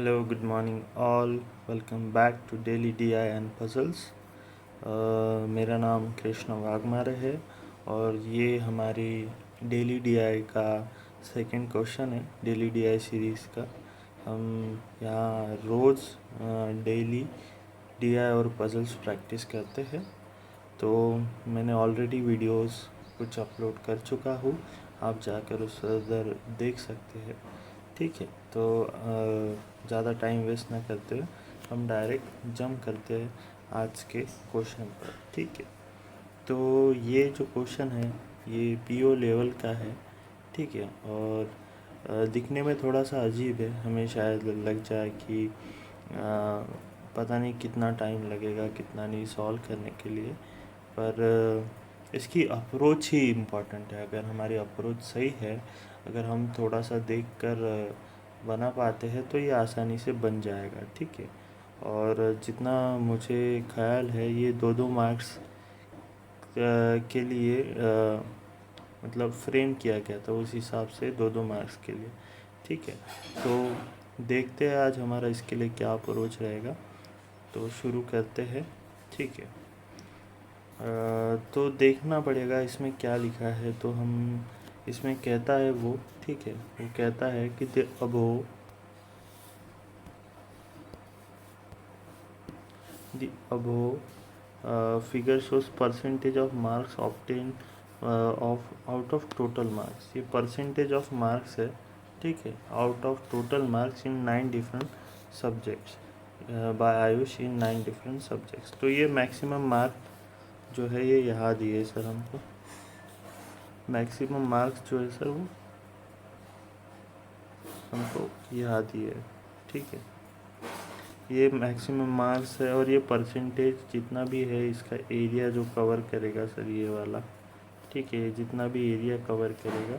Hello, good morning all. Welcome back to daily DI and puzzles. मेरा नाम कृष्ण वाघमारे है और ये हमारी डेली डीआई का सेकंड क्वेश्चन है, डेली डीआई सीरीज़ का। हम यहाँ रोज़ डेली डीआई और पजल्स प्रैक्टिस करते हैं। तो मैंने ऑलरेडी वीडियोस कुछ अपलोड कर चुका हूँ, आप जाकर उस उधर देख सकते हैं। ठीक है, तो ज़्यादा टाइम वेस्ट ना करते हुए हम डायरेक्ट जंप करते हैं आज के क्वेश्चन पर। ठीक है, तो ये जो क्वेश्चन है ये पीओ लेवल का है। ठीक है, और दिखने में थोड़ा सा अजीब है, हमें शायद लग जाए कि पता नहीं कितना टाइम लगेगा, कितना नहीं सॉल्व करने के लिए। पर इसकी अप्रोच ही इम्पॉर्टेंट है। अगर हमारी अप्रोच सही है, अगर हम थोड़ा सा देख कर बना पाते हैं तो ये आसानी से बन जाएगा। ठीक है, और जितना मुझे ख्याल है ये 2-2 मार्क्स के लिए मतलब फ्रेम किया गया था, उस हिसाब से 2-2 मार्क्स के लिए। ठीक है, तो देखते हैं आज हमारा इसके लिए क्या अप्रोच रहेगा। तो शुरू करते हैं। ठीक है, तो देखना पड़ेगा इसमें क्या लिखा है। तो हम इसमें कहता है वो, ठीक है, वो कहता है कि the above figure shows percentage of marks obtain of out of total marks. ये परसेंटेज ऑफ मार्क्स है। ठीक है, out of total marks in 9 different subjects by Ayush in 9 different subjects. तो ये मैक्सिमम मार्क जो है ये यहाँ दिए सर हमको। मैक्सिमम मार्क्स जो है सर वो हमको यहाँ दिए है। ठीक है, ये मैक्सिमम मार्क्स है और ये परसेंटेज जितना भी है इसका एरिया जो कवर करेगा सर ये वाला। ठीक है, जितना भी एरिया कवर करेगा,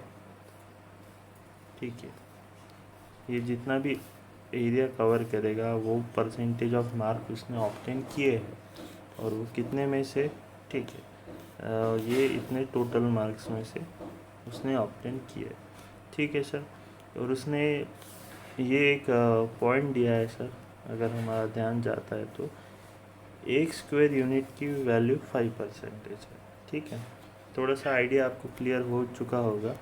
ठीक है, ये जितना भी एरिया कवर करेगा वो परसेंटेज ऑफ मार्क उसने ऑब्टेन किए हैं और वो कितने में से। ठीक है, ये इतने टोटल मार्क्स में से उसने ऑब्टेन किए। ठीक है सर, और उसने ये एक पॉइंट दिया है सर, अगर हमारा ध्यान जाता है तो एक स्क्वायर यूनिट की वैल्यू 5% है। ठीक है, थोड़ा सा आइडिया आपको क्लियर हो चुका होगा।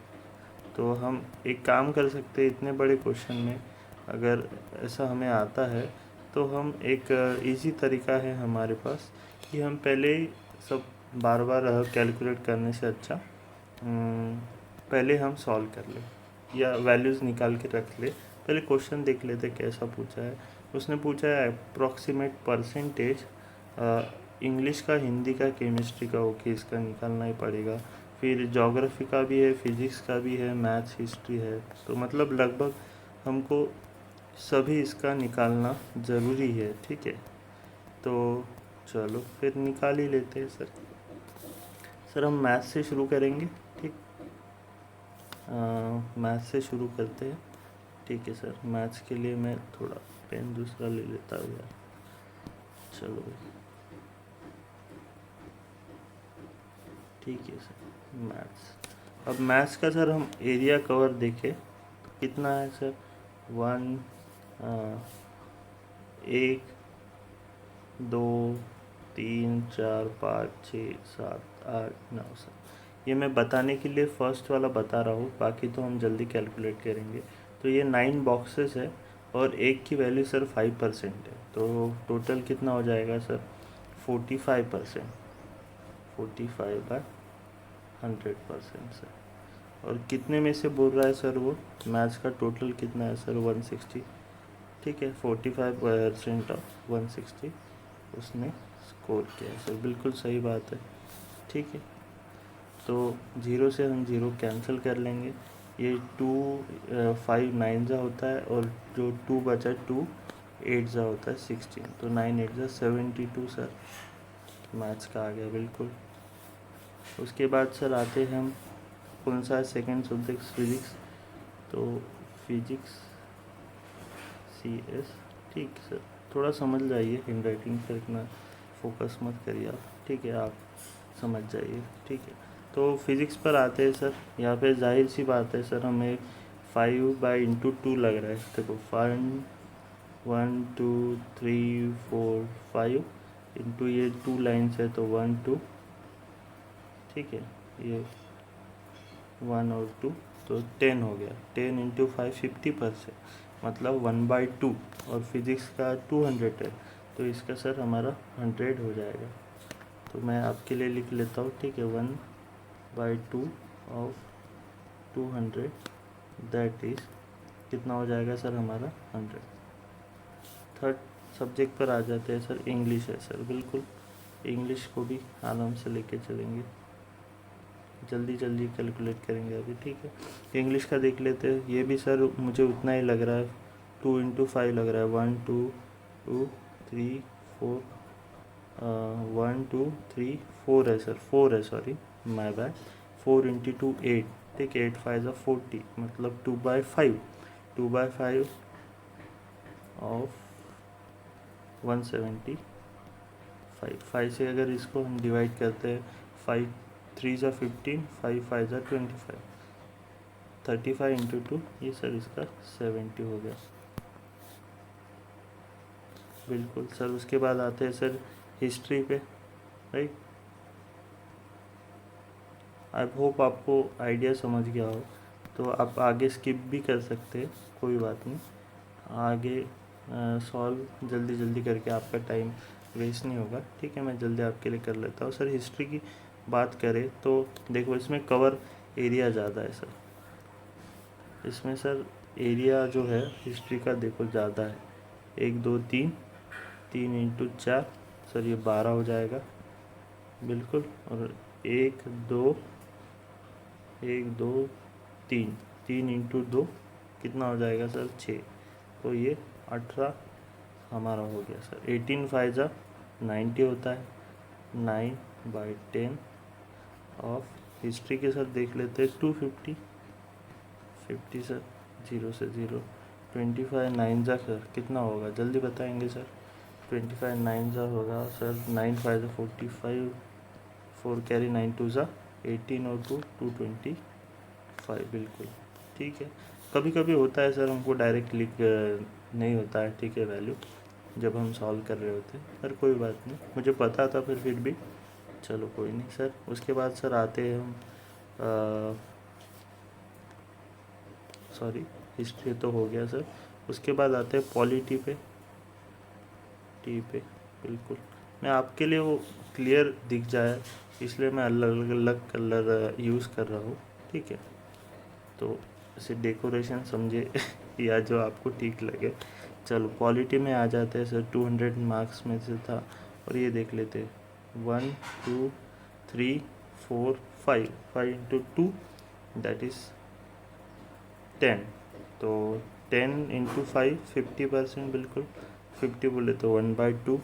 तो हम एक काम कर सकते हैं, इतने बड़े क्वेश्चन में अगर ऐसा हमें आता है तो हम एक इजी तरीका है हमारे पास कि हम पहले सब बार बार कैलकुलेट करने से अच्छा पहले हम सॉल्व कर ले या वैल्यूज़ निकाल के रख ले। पहले क्वेश्चन देख लेते कैसा पूछा है। उसने पूछा है अप्रॉक्सीमेट परसेंटेज इंग्लिश का, हिंदी का, केमिस्ट्री का। ओके, इसका निकालना ही पड़ेगा। फिर ज्योग्राफी का भी है, फिजिक्स का भी है, मैथ्स, हिस्ट्री है। तो मतलब लगभग हमको सभी इसका निकालना ज़रूरी है। ठीक है, तो चलो फिर निकाल ही लेते हैं सर। सर हम मैथ्स से शुरू करेंगे। ठीक, मैथ्स से शुरू करते हैं। ठीक है सर, मैथ्स के लिए मैं थोड़ा पेन दूसरा ले लेता हूँ यार। चलो ठीक है सर, मैथ्स। अब मैथ्स का सर हम एरिया कवर देखें तो कितना है सर। 1 2 3 4 5 6 7 8 9 सर। ये मैं बताने के लिए फर्स्ट वाला बता रहा हूँ, बाकी तो हम जल्दी कैलकुलेट करेंगे। तो ये 9 बॉक्सेस है और एक की वैल्यू सर 5% है। तो टोटल कितना हो जाएगा सर, 45%। 45/100% सर। और कितने में से बोल रहा है सर वो, मैथ्स का टोटल कितना है सर, 160। ठीक है, 45% ऑफ 160 उसने स्कोर किया है सर, बिल्कुल सही बात है। ठीक है, तो 0 से हम 0 कैंसिल कर लेंगे। ये 2 5 9 जा होता है और जो 2 बचा 2 8 जा होता है 16। तो 9 8 जा 72 सर, मैथ्स का आ गया बिल्कुल। उसके बाद सर आते हैं हम कौन सा सेकंड सब्जेक्ट, फिजिक्स। तो फिजिक्स CS। ठीक है सर, थोड़ा समझ जाइए, हैंड राइटिंग पर इतना फोकस मत करिए आप। ठीक है, आप समझ जाइए। ठीक है, तो फिज़िक्स पर आते हैं सर। यहाँ पे जाहिर सी बात है सर, हमें 5/2 लग रहा है। देखो 5 1 2 3 4 5 इंटू ये 2 लाइन्स है तो 1 2, ठीक है, ये 1 और 2 तो 10 हो गया। 10 इंटू 5 50%, मतलब 1/2, और फिज़िक्स का 200 है तो इसका सर हमारा 100 हो जाएगा। तो मैं आपके लिए लिख लेता हूँ, ठीक है, 1/2 ऑफ 200 दैट इज़ कितना हो जाएगा सर हमारा 100। थर्ड सब्जेक्ट पर आ जाते हैं सर, इंग्लिश है सर। बिल्कुल इंग्लिश को भी आराम से लेके चलेंगे, जल्दी जल्दी कैलकुलेट करेंगे अभी, ठीक है। इंग्लिश का देख लेते हैं, ये भी सर मुझे उतना ही लग रहा है, 2 इंटू 5 लग रहा है, 1 2 2 3 4 1 2 3 4 है सर, 4 है, सॉरी माय बैड। 4 इंटू 2 8, ठीक है, 8 5 ज़ा 40, मतलब 2/5, 2/5 ऑफ 175। 5 से अगर इसको हम डिवाइड करते हैं, 5 3 ज़ा 15, 5 5 ज़ा 25, 35 इंटू 2, ये सर इसका 70 हो गया। बिल्कुल सर। उसके बाद आते हैं सर हिस्ट्री पे, राइट। आई होप आपको आइडिया समझ गया हो, तो आप आगे स्किप भी कर सकते हैं, कोई बात नहीं। आगे सॉल्व जल्दी जल्दी करके आपका टाइम वेस्ट नहीं होगा, ठीक है। मैं जल्दी आपके लिए कर लेता हूँ। सर हिस्ट्री की बात करें तो देखो, इसमें कवर एरिया ज़्यादा है सर, इसमें सर एरिया जो है हिस्ट्री का देखो ज़्यादा है। 1 2 3, 3 इंटू 4 सर ये 12 हो जाएगा, बिल्कुल। और 1 2 3, 3 इंटू 2 कितना हो जाएगा सर 6, तो ये 18 हमारा हो गया सर। 18 5 ज़ा 90 होता है, 9/10 ऑफ हिस्ट्री के सर देख लेते हैं 250, 50 सर 0 से 0, 25 9 ज़ा सर कितना होगा, जल्दी बताएंगे सर। 25 9 ज़ा होगा सर 9 5 ज़ा 45, 4 कैरी 9 2 ज़ा 18 और 2 225, बिल्कुल ठीक है। कभी कभी होता है सर हमको डायरेक्ट लिख नहीं होता है, ठीक है, वैल्यू जब हम सॉल्व कर रहे होते हैं, पर कोई बात नहीं, मुझे पता था फिर भी चलो कोई नहीं सर। उसके बाद सर आते हैं हम, सॉरी हिस्ट्री तो हो गया सर। उसके बाद आते हैं पॉलिटी पे, बिल्कुल मैं आपके लिए वो क्लियर दिख जाए इसलिए मैं अलग अलग कलर यूज़ कर रहा हूँ, ठीक है। तो इसे डेकोरेशन समझे या जो आपको ठीक लगे। चलो पॉलिटी में आ जाते हैं सर, 200 मार्क्स में से था, और ये देख लेते हैं 1 2 3 4 5, 5 इंटू 2 दैट इज़ 10, तो 10 इंटू 5 50%, बिल्कुल 50 बोले तो 1/2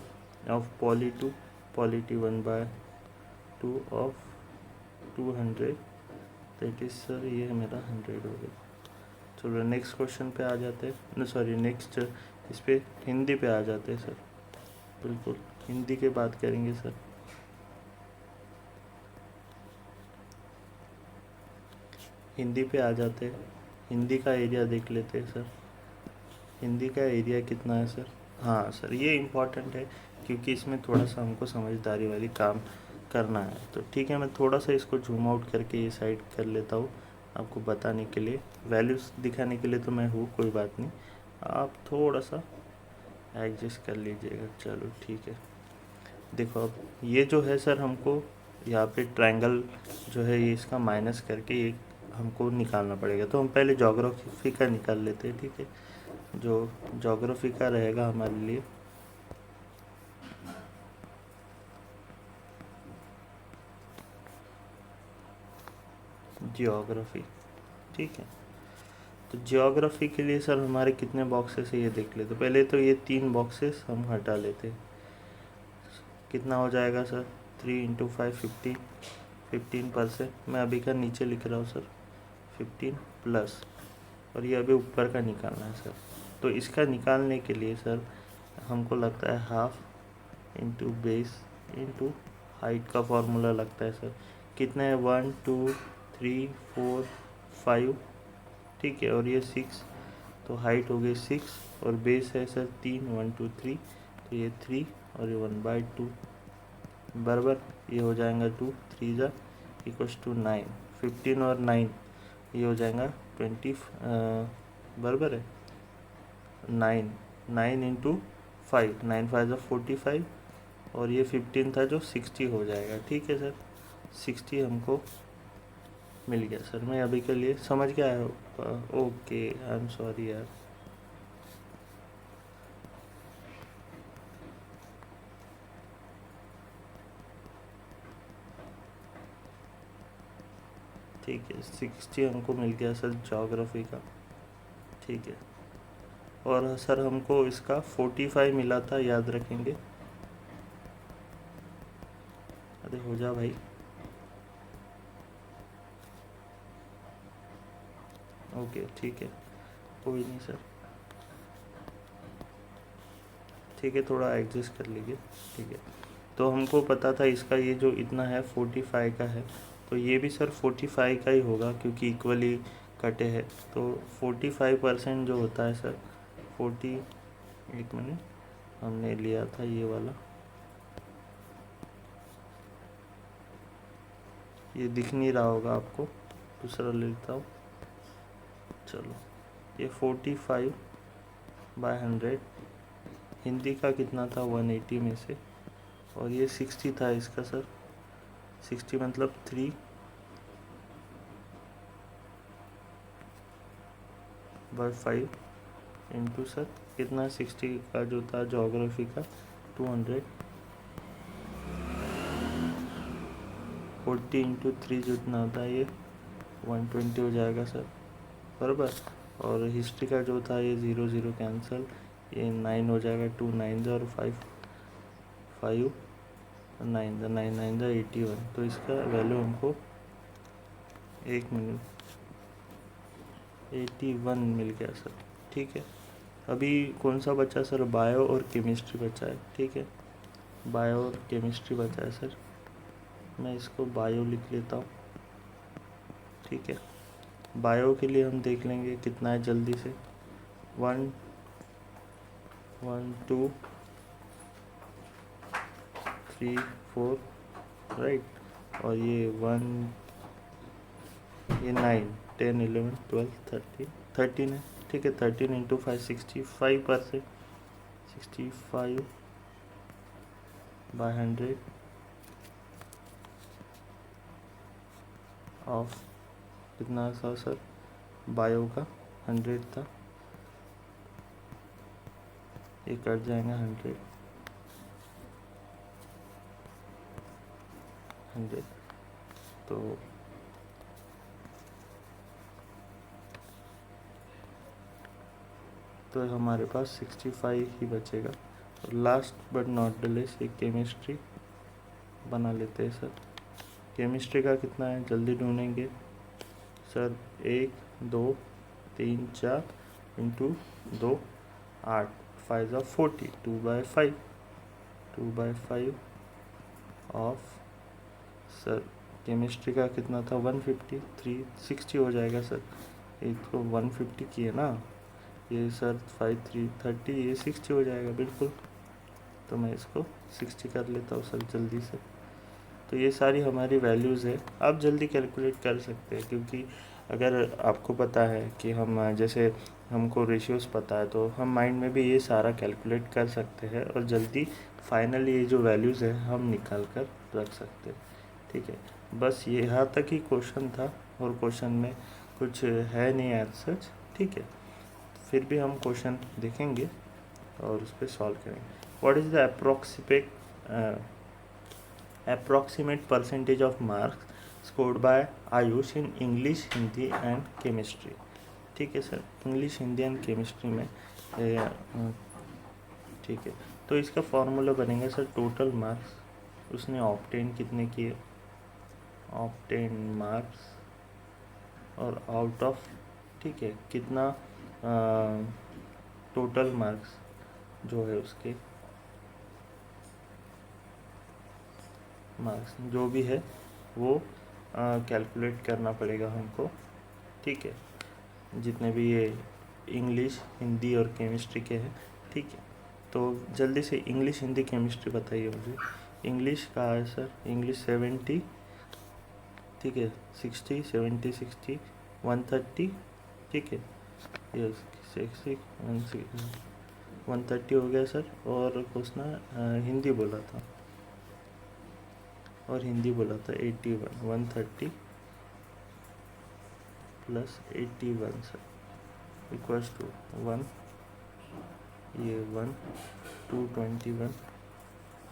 of polity 1/2 of 200, that is sir ये मेरा 100 हो गया। चलो नेक्स्ट क्वेश्चन पे आ जाते हैं, सॉरी नेक्स्ट इस पे हिंदी पे आ जाते हैं सर। बिल्कुल हिंदी की बात करेंगे सर। हिंदी पे आ जाते हैं, हिंदी का एरिया देख लेते हैं सर। हिंदी का एरिया कितना है सर? हाँ सर ये इम्पॉर्टेंट है क्योंकि इसमें थोड़ा सा हमको समझदारी वाली काम करना है, तो ठीक है मैं थोड़ा सा इसको जूम आउट करके ये साइड कर लेता हूँ आपको बताने के लिए, वैल्यूज़ दिखाने के लिए तो मैं हूँ, कोई बात नहीं, आप थोड़ा सा एडजस्ट कर लीजिएगा। चलो ठीक है। देखो अब ये जो है सर हमको यहाँ पे ट्रायंगल जो है ये इसका माइनस करके ये हमको निकालना पड़ेगा, तो हम पहले ज्योग्राफी का निकाल लेते हैं, ठीक है। जो ज्योग्राफी का रहेगा हमारे लिए, ज्योग्राफी, ठीक है। तो ज्योग्राफी के लिए सर हमारे कितने बॉक्सेस है ये देख लेते, पहले तो ये 3 बॉक्सेस हम हटा लेते, कितना हो जाएगा सर 3 इंटू 5 15, 15%, मैं अभी का नीचे लिख रहा हूँ सर 15 प्लस, और ये अभी ऊपर का निकालना है सर। तो इसका निकालने के लिए सर हमको लगता है half into base into height का फॉर्मूला लगता है सर। कितना है 1 2 3 4 5, ठीक है, और ये 6, तो हाइट हो गई 6 और बेस है सर 3, 1 2 3, तो ये 3 और ये 1/2 बराबर, ये हो जाएगा 2 3 जा इक्वल्स टू 9, 15 और 9 ये हो जाएगा 20 बराबर है 9, 9 इंटू 5, 9 5 जा 45 और ये 15 था जो 60 हो जाएगा। ठीक है सर, 60 हमको मिल गया सर। मैं अभी के लिए समझ गया है। ओके, आई एम सॉरी यार। ठीक है, 60 हमको मिल गया सर ज्योग्राफी का। ठीक है, और सर हमको इसका 45 मिला था, याद रखेंगे। अरे हो जा भाई। ओके ठीक है, कोई नहीं सर, ठीक है, थोड़ा एडजस्ट कर लीजिए। ठीक है, तो हमको पता था इसका ये जो इतना है 45 का है, तो ये भी सर 45 का ही होगा क्योंकि इक्वली कटे हैं। तो 45% जो होता है सर 40, एक मिनट, हमने लिया था ये वाला, ये दिख नहीं रहा होगा आपको, दूसरा ले लेता हूँ। चलो, ये 45/100 हिंदी का कितना था 180 में से, और ये 60 था इसका सर। 60 मतलब 3/5 इंटू सर कितना 60 का जो था ज्योग्राफी का 200, 40 इंटू 3 जितना होता है ये 120 हो जाएगा सर बराबर। और हिस्ट्री का जो था ये 0 0 कैंसिल, ये 9 हो जाएगा, 2 9 और 5 5 9 9 9 81, तो इसका वैल्यू हमको 1 मिनट 81 मिल गया सर। ठीक है, अभी कौन सा बचा सर, बायो और केमिस्ट्री बचा है। ठीक है, बायो और केमिस्ट्री बचा है सर, मैं इसको बायो लिख लेता हूँ। ठीक है, बायो के लिए हम देख लेंगे कितना है जल्दी से, 1 1 2 3 4 राइट, और ये 1 ये 9 10 11 12 13 13 है। ठीक है, 13 इंटू 5 65%, 65/100 ऑफ कितना था सर, बायो का 100 था, ये कट जाएगा 100 तो हमारे पास 65 ही बचेगा। और लास्ट बट नॉट द लेस्ट एक केमिस्ट्री बना लेते हैं सर। केमिस्ट्री का कितना है जल्दी ढूंढेंगे sir, 1 2 3 4 into 2 8 5 40, 2/5 of sir chemistry का कितना था 150, 360 हो जाएगा सर। एक तो 150 की है ना ये सर, 5 3 30, ये 60 हो जाएगा बिल्कुल। तो मैं इसको 60 कर लेता हूँ सर जल्दी से। तो ये सारी हमारी वैल्यूज़ है, आप जल्दी कैलकुलेट कर सकते हैं क्योंकि अगर आपको पता है कि हम जैसे हमको रेशियोज़ पता है तो हम माइंड में भी ये सारा कैलकुलेट कर सकते हैं और जल्दी फाइनली ये जो वैल्यूज़ है हम निकाल कर रख सकते हैं। ठीक है, बस ये यहाँ तक ही क्वेश्चन था और क्वेश्चन में कुछ है नहीं एज सच। ठीक है, फिर भी हम क्वेश्चन देखेंगे और उस पर सॉल्व करेंगे। What is the approximate percentage of marks scored by Ayush in English, Hindi and chemistry. ठीक है sir, English, Hindi and chemistry में ठीक है, तो इसका फॉर्मूला बनेगा सर टोटल मार्क्स, उसने ऑब्टेन कितने किए, ऑब्टेन मार्क्स और आउट ऑफ, ठीक है, कितना टोटल मार्क्स जो है उसके मार्क्स जो भी है वो कैलकुलेट करना पड़ेगा हमको। ठीक है, जितने भी ये इंग्लिश, हिंदी और केमिस्ट्री के हैं, ठीक है। तो जल्दी से इंग्लिश, हिंदी, केमिस्ट्री बताइए मुझे। इंग्लिश का है सर, इंग्लिश 70, ठीक है, 60, 70, 60, 130, ठीक है, यस, 60, 130 हो गया सर। और कुछ ना हिंदी बोला था, और हिंदी बोला था 81, 130 प्लस 81 सर इक्वल्स टू 1, ये 1, 221,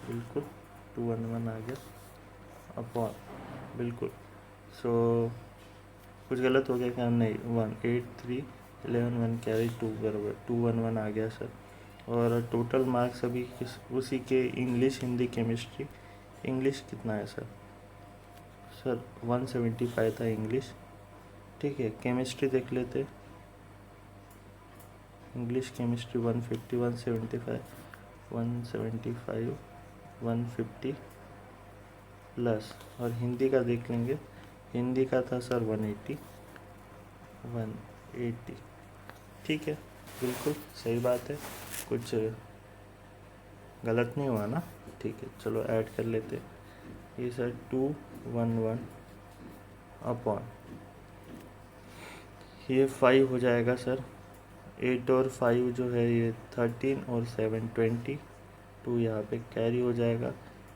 बिल्कुल 211 आ गया अपॉन, बिल्कुल। सो कुछ गलत हो गया क्या? नहीं, 183, 11, 1 कैरी 2 बराबर 211 आ गया सर। और टोटल मार्क्स अभी उसी के इंग्लिश, हिंदी, केमिस्ट्री। इंग्लिश कितना है सर? सर 175 था इंग्लिश, ठीक है। केमिस्ट्री देख लेते, इंग्लिश केमिस्ट्री 150, 175, 175, 150 प्लस, और हिंदी का देख लेंगे, हिंदी का था सर 180, 180, ठीक है, बिल्कुल सही बात है, कुछ गलत नहीं हुआ ना, ठीक है। चलो ऐड कर लेते, ये सर 211 अपॉन, ये 5 हो जाएगा सर, 8 और 5 जो है ये 13 और 7 20, 2 यहाँ पे कैरी हो जाएगा,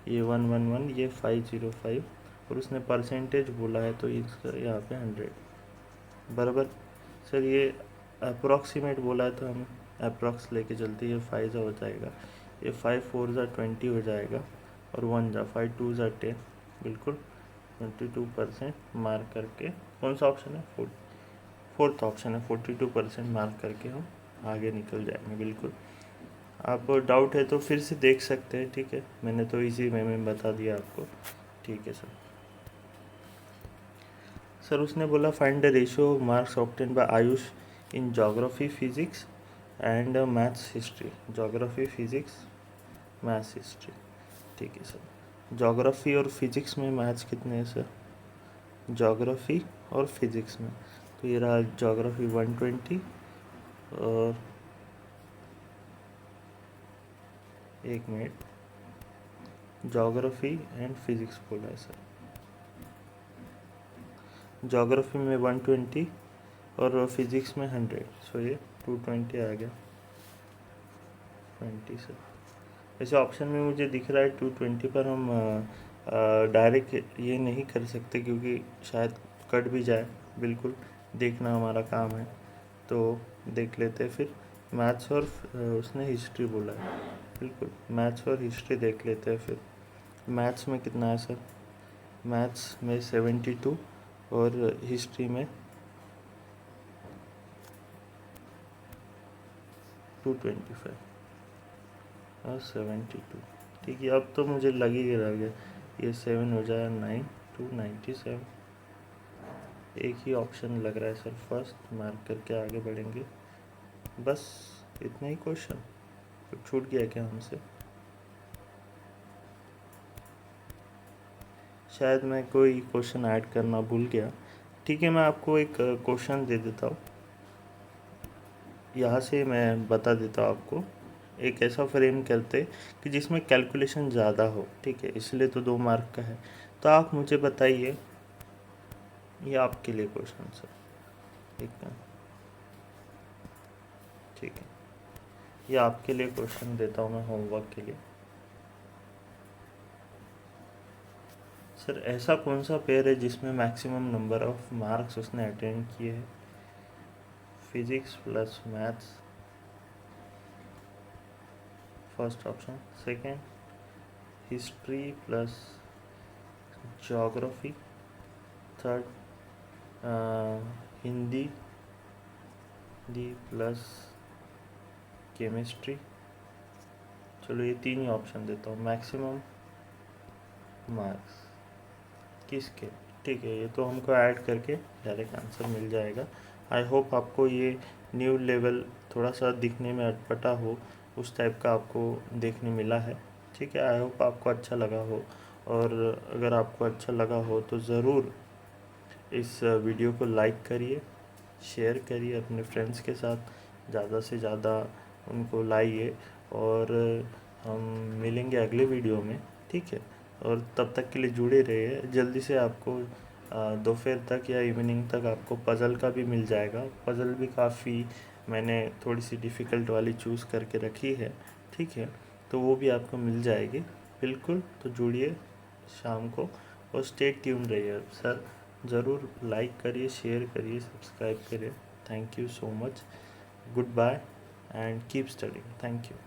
ये 111, ये 505, और उसने परसेंटेज बोला है तो इसका यहाँ पे 100 बराबर। सर ये अप्रॉक्सीमेट बोला है तो हम अप्रॉक्स लेके चलते, ये 5 हो जाएगा, ये 5 4 ज़ा 20 हो जाएगा, और 1 ज़ा 5 2 ज़ा 10, बिल्कुल 22% मार्क करके, कौन सा ऑप्शन है? फोर्थ ऑप्शन है, 42% मार्क करके हम आगे निकल जाएंगे, बिल्कुल। आप डाउट है तो फिर से देख सकते हैं, ठीक है, मैंने तो इसी में बता दिया आपको, ठीक है सर। सर उसने बोला find the ratio of marks obtain bye Ayush in geography, physics and maths, history. Geography, physics, maths, history, ठीक है सर। ज्योग्राफी और फिजिक्स में मैथ्स कितने हैं सर? ज्योग्राफी और फिजिक्स में तो ये रहा ज्योग्राफी 120, और एक मिनट, ज्योग्राफी एंड फिजिक्स बोला है सर, ज्योग्राफी में 120 और फिजिक्स में 100, सो ये 220 आ गया, 20 सर। वैसे ऑप्शन में मुझे दिख रहा है 220 पर हम डायरेक्ट ये नहीं कर सकते क्योंकि शायद कट भी जाए, बिल्कुल देखना हमारा काम है, तो देख लेते फिर। मैथ्स और उसने हिस्ट्री बोला है, बिल्कुल मैथ्स और हिस्ट्री देख लेते हैं फिर। मैथ्स में कितना है सर? मैथ्स में 72 और हिस्ट्री में 225 और 72, ठीक है। अब तो मुझे लग ही रह गया, ये 7 हो जाए 9, 297, एक ही ऑप्शन लग रहा है सर, फर्स्ट मार्क करके आगे बढ़ेंगे, बस इतना ही क्वेश्चन, तो छूट गया क्या हमसे? शायद मैं कोई क्वेश्चन ऐड करना भूल गया, ठीक है। मैं आपको एक क्वेश्चन दे देता हूँ, यहाँ से मैं बता देता हूँ आपको। एक ऐसा फ्रेम करते कि जिसमें कैलकुलेशन ज़्यादा हो, ठीक है, इसलिए तो 2 मार्क का है। तो आप मुझे बताइए, ये आपके लिए क्वेश्चन सर, ठीक है, ये आपके लिए क्वेश्चन देता हूँ मैं होमवर्क के लिए। सर ऐसा कौन सा पेयर है जिसमें मैक्सिमम नंबर ऑफ मार्क्स उसने अटेंड किए हैं? Physics plus maths, first option. Second, history plus geography. Third, Hindi plus chemistry. चलो ये 3 ही ऑप्शन देता हूँ, मैक्सिमम मार्क्स किसके, ठीक है, ये तो हमको ऐड करके डायरेक्ट आंसर मिल जाएगा। आई होप आपको ये न्यू लेवल थोड़ा सा दिखने में अटपटा हो, उस टाइप का आपको देखने मिला है, ठीक है। आई होप आपको अच्छा लगा हो, और अगर आपको अच्छा लगा हो तो ज़रूर इस वीडियो को लाइक करिए, शेयर करिए अपने फ्रेंड्स के साथ, ज़्यादा से ज़्यादा उनको लाइए। और हम मिलेंगे अगले वीडियो में, ठीक है। और तब तक के लिए जुड़े रहिए। जल्दी से आपको दोपहर तक या इवनिंग तक आपको पज़ल का भी मिल जाएगा। पज़ल भी काफ़ी मैंने थोड़ी सी डिफ़िकल्ट वाली चूज़ करके रखी है, ठीक है। तो वो भी आपको मिल जाएगी बिल्कुल। तो जुड़िए शाम को और स्टे ट्यून रहिए। सर ज़रूर लाइक करिए, शेयर करिए, सब्सक्राइब करिए। Thank you so much. Good bye and keep studying. Thank you.